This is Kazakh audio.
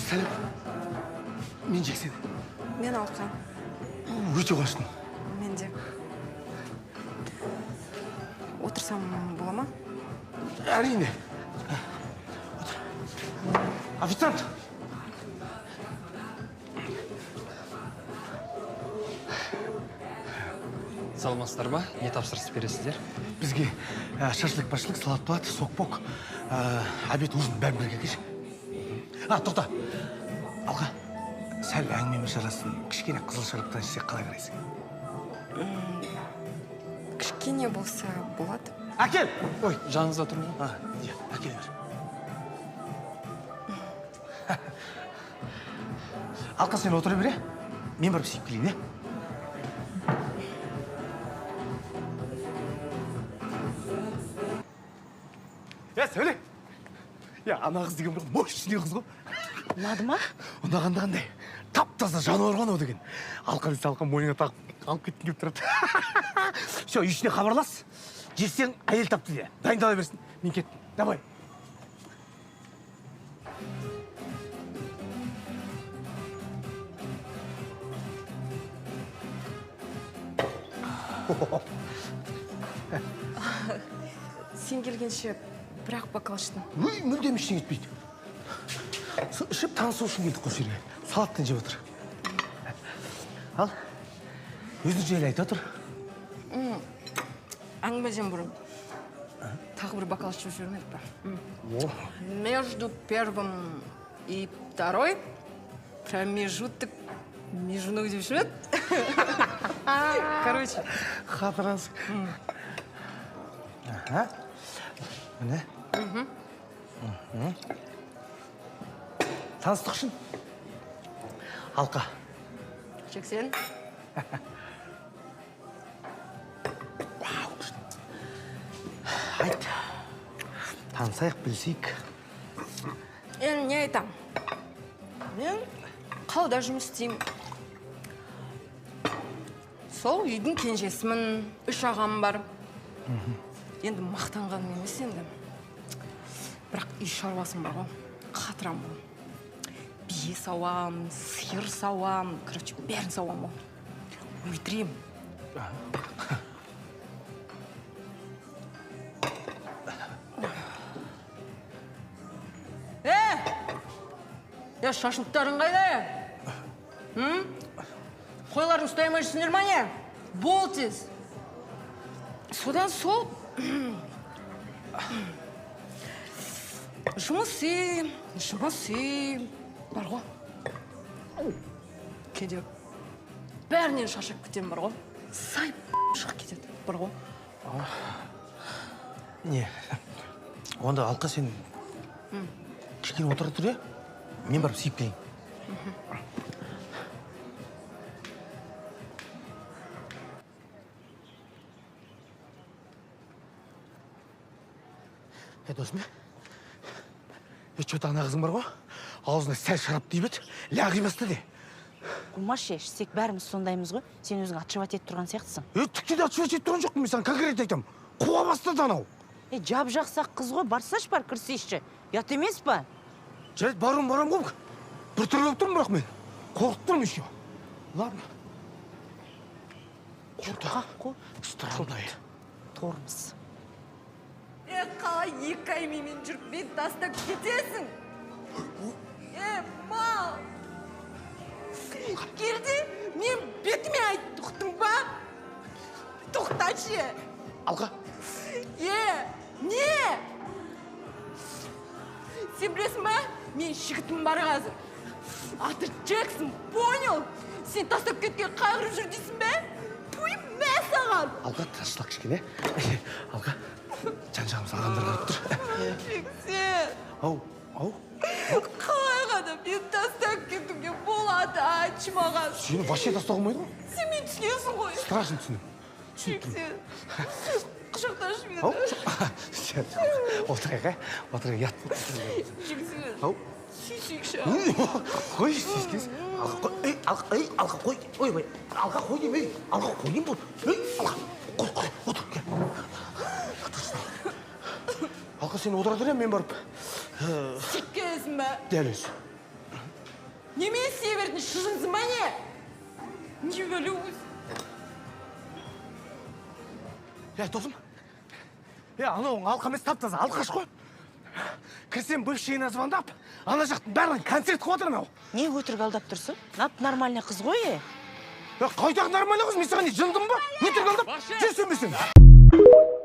Сәлем. Мен Жексен. Мен Алқа. Өте қуаныштым. Мен де. Отырсам бола ма? Әрине. Официант. Саламатсыздар ба? Не тапсырыс бересіздер? Бізге шашлык, башлык, салат, плат, сок-пок, обед, ужин бәрін бірге кеш. Тоқта. Алға, сәл әңгімеміз жарасын, кішкене қызыл шарыптан ішсек қалай қарайсың? Кішкене болса болады. Әкел! Ой, Жаныңызда тұрмын. Әкеле бер. Алқа, сен отыра бере, мен барып сүйіп келейін, Сөйле. Ана қыз деген бір мощный қыз ғой. Ұнады ма? Ұнағанда қандай? Тап-таза жануар ғой анау деген. Алқа десе алқа мойныңа тағып алып кеткім келіп тұрады. Все, үйшіне хабарлас. Жексен әйел тапты де. Дайындала берсін. Мен кеттім. Давай. Сен келгенше бірақ бокал іштім. Өй, мүлдем ештеңе етпейді. Ішіп танысу үшін келдік қой жерге. Салаттан жеп отыр. Ал, өзің жайлы айта тұр. Әңгімеден бұрын тағы бір бокал ішіп жүрмедік па? Между первым и второй промежуток между ног деп жүреді. Короче. Қатырасың. Міне. Таныстық үшін. Алқа. Жексен. Айт. Танысайық, білсейік. Енді не айтам? Мен қалада жұмыс істеймін. Сол үйдің кенжесімін, 3 ағам бар. Енді мақтанғаным емес енді. Бірақ үй шаруасым бар ғой, қатырам ғой. Бие сауам, сиыр сауам, короче, бәрін сауам ғой. Өйтірем. Шашлықтарың қайда? Қойларын ұстаймай жүрсіңдер ма не? Бол тез. Содан сол жұмыс бар ғой. Кейде бәрінен шашып кетем бар ғой. Сай шығып кетеді бар ғой. Не? Онда Алқа сен кішкене отыра тұр, мен барып сүйіп келейін. Досым, что-то ана қызың бар ғой, аузына сәл шарап дейбет, ләғи басты де. Қумаш ішсек бәріміз сондаймыз ғой, сен өзің атшыват етіп тұрған сияқтысың. Тікті де атшыват етіп тұрған жоқпын, мен саған конкрет айтам. Қуа бастады анау. Жап жақсақ қыз ғой, барсаш бар кірсейші. Ят емес па? Жарайды, барам ғой. Бір түрлі болып тұрмын бірақ мен. Қорқып тұрмын еще. Ладно. Қорқақ қой. Странный. Тормыз. Қалай 2 ай мен жүріп бет тастап кетесің? Мал! Келді, мен бетіме айтып тұқтың ба? Тоқташы! Алқа? Не? Сен білесің ба? Мен жігітім бар қазір. Аты Джексон, понял? Сен тастап кеткен қағырып жүр дейсің бе? Пойым мә саған! Алқа, тасыла кішкене. Алқа, жан-жағымыз адамдар қарап тұр. Жексен! Ау. Қалай ғана мен тастап кетуге болады, айтшы маған. Сені вообще тастау қылмайды ғой? Сен мен түсінесің ғой. Страшно түсінем. Жексен, құшақташы мені. Отырайық, ят. Жексен, сүйсейікші. Қой, сүйіскес. Алқа, қой. Ой, алқа, қой демей. Алқа, қой дейм бұл. Алқа, қой, отыр. Алқа, сен отыра тұр, мен барып. Сүйкесің бе? Дәл өз. Неме істей бердің, шыжынсың ба не? Не білуіз? Досым, анау алқа емес тап-таза алқаш қой. Кірсем бывшийіне звондап, ана жақтың бәрін концерт қылып отыр анау. Не өтірік алдап тұрсың? Нормальный қыз ғой. Қайдағы нормальный қыз, мен саған не жындым ба? Өтірік алдап, жүрсің бе сен?